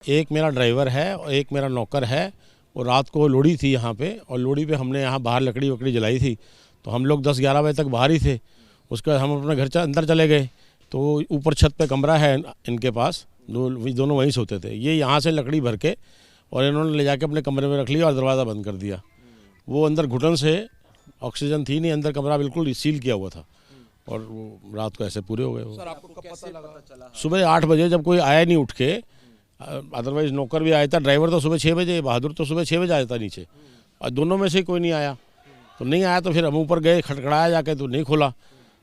एक मेरा ड्राइवर है और एक मेरा नौकर है। और रात को लोहड़ी थी यहाँ पे, और लोहड़ी पे हमने यहाँ बाहर लकड़ी वकड़ी जलाई थी, तो हम लोग 10-11 बजे तक बाहर ही थे। उसके बाद हम अपने घर अंदर चले गए, तो ऊपर छत पे कमरा है इनके पास, दोनों वहीं सोते थे। ये यहाँ से लकड़ी भर के और इन्होंने ले जाके अपने कमरे में रख लिया और दरवाज़ा बंद कर दिया। वो अंदर घुटन से ऑक्सीजन थी नहीं, अंदर कमरा बिल्कुल सील किया हुआ था, और वो रात को ऐसे पूरे हो गए। सर, आपको कब पता लगा? सुबह 8 बजे, जब कोई आया नहीं उठ के। अदरवाइज नौकर भी आया था, ड्राइवर तो सुबह 6 बजे, बहादुर तो सुबह 6 बजे आया था नीचे, और दोनों में से कोई नहीं आया। तो नहीं आया तो फिर हम ऊपर गए, खटखड़ाया जाके, तो नहीं खुला।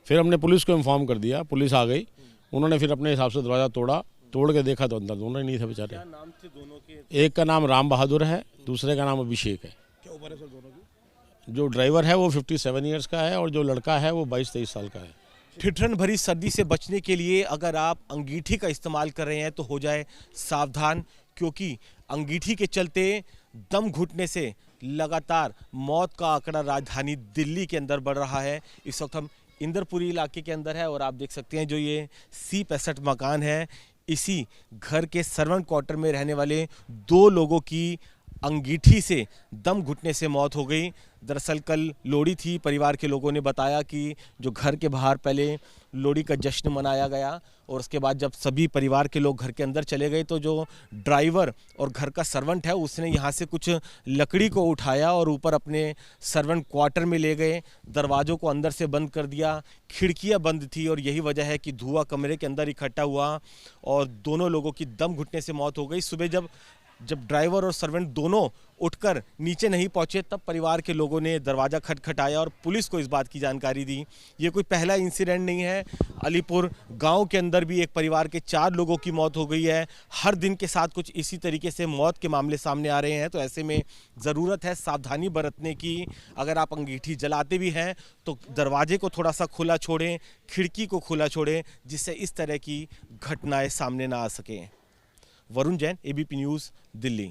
फिर हमने पुलिस को इन्फॉर्म कर दिया, पुलिस आ गई, उन्होंने फिर अपने हिसाब से दरवाज़ा तोड़ा, तोड़ के देखा तो अंदर दोनों ही नहीं थे बेचारे। क्या नाम थे दोनों के? एक का नाम राम बहादुर है, दूसरे का नाम अभिषेक है। क्या उम्र है सर दोनों की? जो ड्राइवर है वो 57 ईयर्स का है, और जो लड़का है वो 22-23 साल का है। ठिठुरन भरी सर्दी से बचने के लिए अगर आप अंगीठी का इस्तेमाल कर रहे हैं तो हो जाए सावधान, क्योंकि अंगीठी के चलते दम घुटने से लगातार मौत का आंकड़ा राजधानी दिल्ली के अंदर बढ़ रहा है। इस वक्त हम इंदरपुरी इलाके के अंदर है, और आप देख सकते हैं जो ये C65 मकान है, इसी घर के सर्वेंट क्वार्टर में रहने वाले 2 लोगों की अंगीठी से दम घुटने से मौत हो गई। दरअसल कल लोहड़ी थी, परिवार के लोगों ने बताया कि जो घर के बाहर पहले लोहड़ी का जश्न मनाया गया, और उसके बाद जब सभी परिवार के लोग घर के अंदर चले गए तो जो ड्राइवर और घर का सर्वेंट है उसने यहाँ से कुछ लकड़ी को उठाया और ऊपर अपने सर्वेंट क्वार्टर में ले गए, दरवाज़ों को अंदर से बंद कर दिया, खिड़कियाँ बंद थी, और यही वजह है कि धुआं कमरे के अंदर इकट्ठा हुआ और दोनों लोगों की दम घुटने से मौत हो गई। सुबह जब ड्राइवर और सर्वेंट दोनों उठकर नीचे नहीं पहुंचे, तब परिवार के लोगों ने दरवाज़ा खटखटाया और पुलिस को इस बात की जानकारी दी। ये कोई पहला इंसिडेंट नहीं है। अलीपुर गांव के अंदर भी एक परिवार के 4 लोगों की मौत हो गई है। हर दिन के साथ कुछ इसी तरीके से मौत के मामले सामने आ रहे हैं, तो ऐसे में ज़रूरत है सावधानी बरतने की। अगर आप अंगीठी जलाते भी हैं तो दरवाजे को थोड़ा सा खुला छोड़ें, खिड़की को खुला छोड़ें, जिससे इस तरह की घटनाएँ सामने ना आ सकें। Varun Jain, ABP news, Delhi.